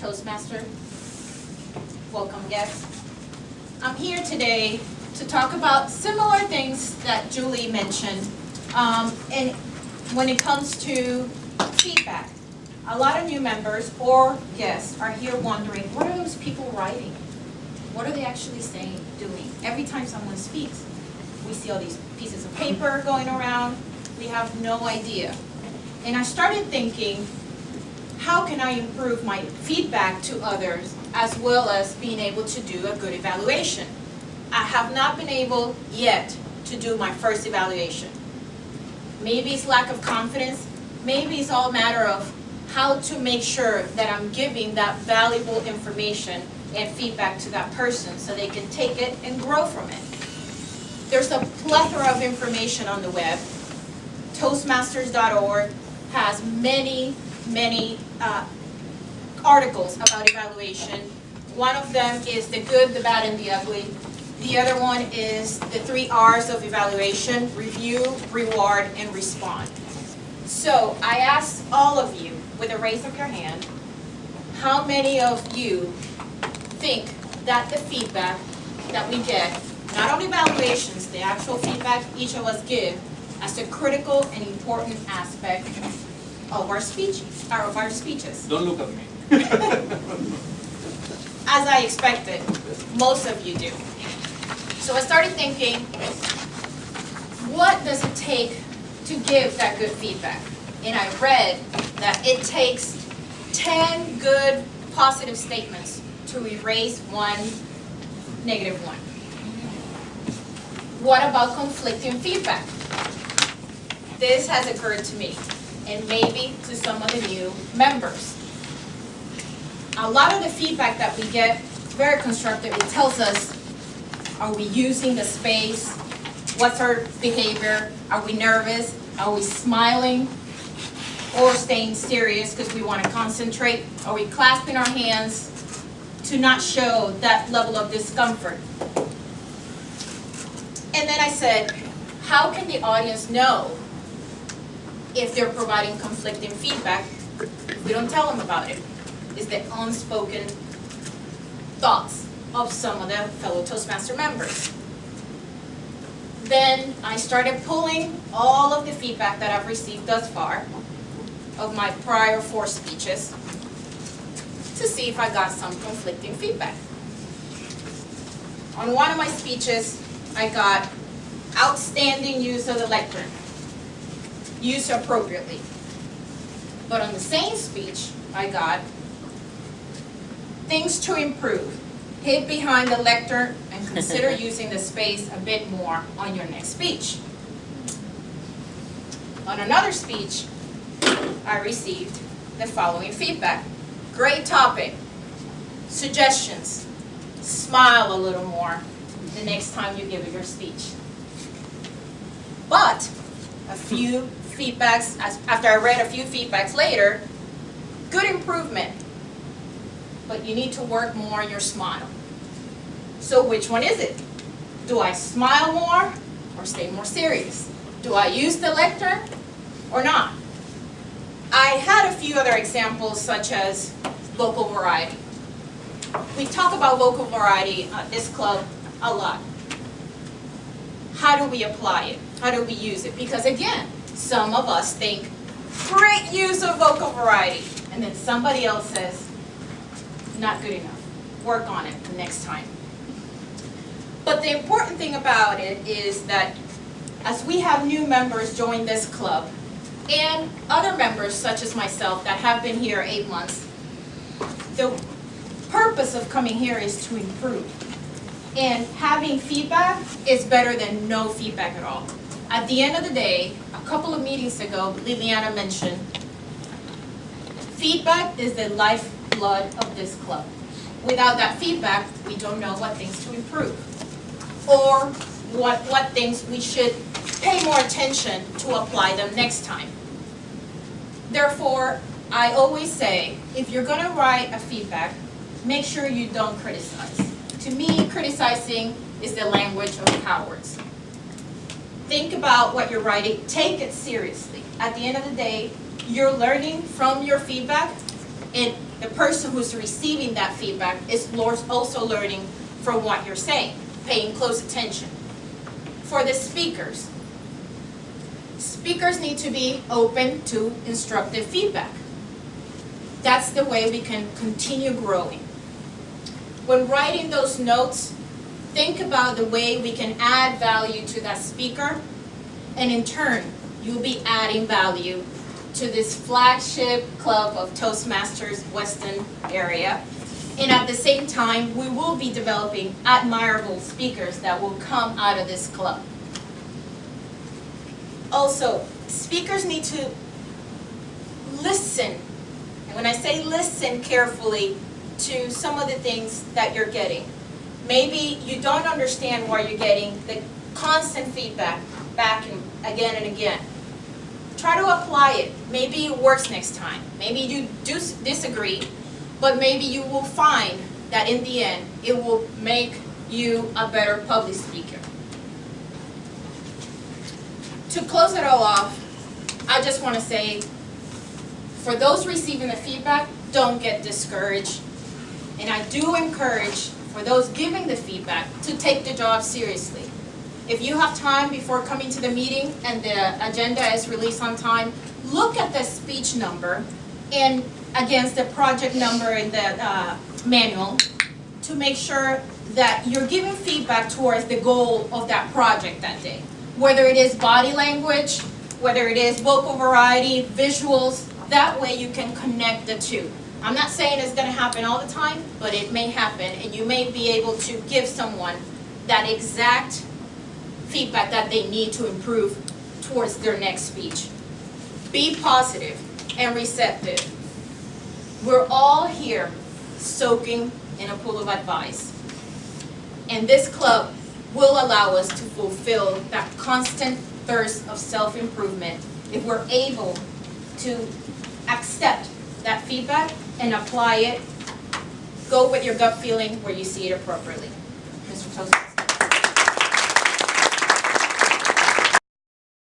Toastmaster. Welcome, guests. I'm here today to talk about similar things that Julie mentioned. And when it comes to feedback, a lot of new members or guests are here wondering, what are those people writing? What are they actually saying, doing? Every time someone speaks, we see all these pieces of paper going around. We have no idea. And I started thinking, how can I improve my feedback to others as well as being able to do a good evaluation? I have not been able yet to do my first evaluation. Maybe it's lack of confidence. Maybe it's all a matter of how to make sure that I'm giving that valuable information and feedback to that person so they can take it and grow from it. There's a plethora of information on the web. Toastmasters.org has many articles about evaluation. One of them is the good, the bad, and the ugly. The other one is the 3 R's of evaluation: review, reward, and respond. So I ask all of you, with a raise of your hand, how many of you think that the feedback that we get, not only evaluations, the actual feedback each of us give, as a critical and important aspect of our speeches. Don't look at me. As I expected, most of you do. So I started thinking, what does it take to give that good feedback? And I read that it takes 10 good positive statements to erase 1 negative one. What about conflicting feedback? This has occurred to me, and maybe to some of the new members. A lot of the feedback that we get, very constructive. It tells us, are we using the space? What's our behavior? Are we nervous? Are we smiling? Or staying serious because we want to concentrate? Are we clasping our hands to not show that level of discomfort? And then I said, how can the audience know if they're providing conflicting feedback if we don't tell them about it? It's the unspoken thoughts of some of the fellow Toastmaster members. Then I started pulling all of the feedback that I've received thus far of my prior 4 speeches to see if I got some conflicting feedback. On one of my speeches, I got outstanding use of the lectern, used appropriately. But on the same speech, I got things to improve. Hid behind the lectern and consider using the space a bit more on your next speech. On another speech, I received the following feedback. Great topic. Suggestions. Smile a little more the next time you give your speech. But a few feedbacks, after I read a few feedbacks later, good improvement, but you need to work more on your smile. So which one is it? Do I smile more or stay more serious? Do I use the lectern or not? I had a few other examples, such as vocal variety. We talk about vocal variety at this club a lot. How do we apply it? How do we use it? Because again, some of us think, great use of vocal variety. And then somebody else says, not good enough. Work on it the next time. But the important thing about it is that as we have new members join this club, and other members such as myself that have been here 8 months, the purpose of coming here is to improve. And having feedback is better than no feedback at all. At the end of the day, a couple of meetings ago, Liliana mentioned, feedback is the lifeblood of this club. Without that feedback, we don't know what things to improve, or what things we should pay more attention to apply them next time. Therefore, I always say, if you're going to write a feedback, make sure you don't criticize. To me, criticizing is the language of cowards. Think about what you're writing. Take it seriously. At the end of the day, you're learning from your feedback, and the person who's receiving that feedback is also learning from what you're saying, paying close attention. For the speakers, speakers need to be open to instructive feedback. That's the way we can continue growing. When writing those notes, think about the way we can add value to that speaker, and in turn, you'll be adding value to this flagship club of Toastmasters Western area. And at the same time, we will be developing admirable speakers that will come out of this club. Also, speakers need to listen, and when I say listen carefully, to some of the things that you're getting. Maybe you don't understand why you're getting the constant feedback back and again. Try to apply it. Maybe it works next time. Maybe you do disagree, but maybe you will find that in the end, it will make you a better public speaker. To close it all off, I just want to say, for those receiving the feedback, don't get discouraged. And I do encourage, for those giving the feedback, to take the job seriously. If you have time before coming to the meeting and the agenda is released on time, look at the speech number and against the project number in the manual to make sure that you're giving feedback towards the goal of that project that day. Whether it is body language, whether it is vocal variety, visuals, that way you can connect the two. I'm not saying it's going to happen all the time, but it may happen, and you may be able to give someone that exact feedback that they need to improve towards their next speech. Be positive and receptive. We're all here soaking in a pool of advice. And this club will allow us to fulfill that constant thirst of self-improvement if we're able to accept that feedback and apply it. Go with your gut feeling where you see it appropriately. Mr. Toast.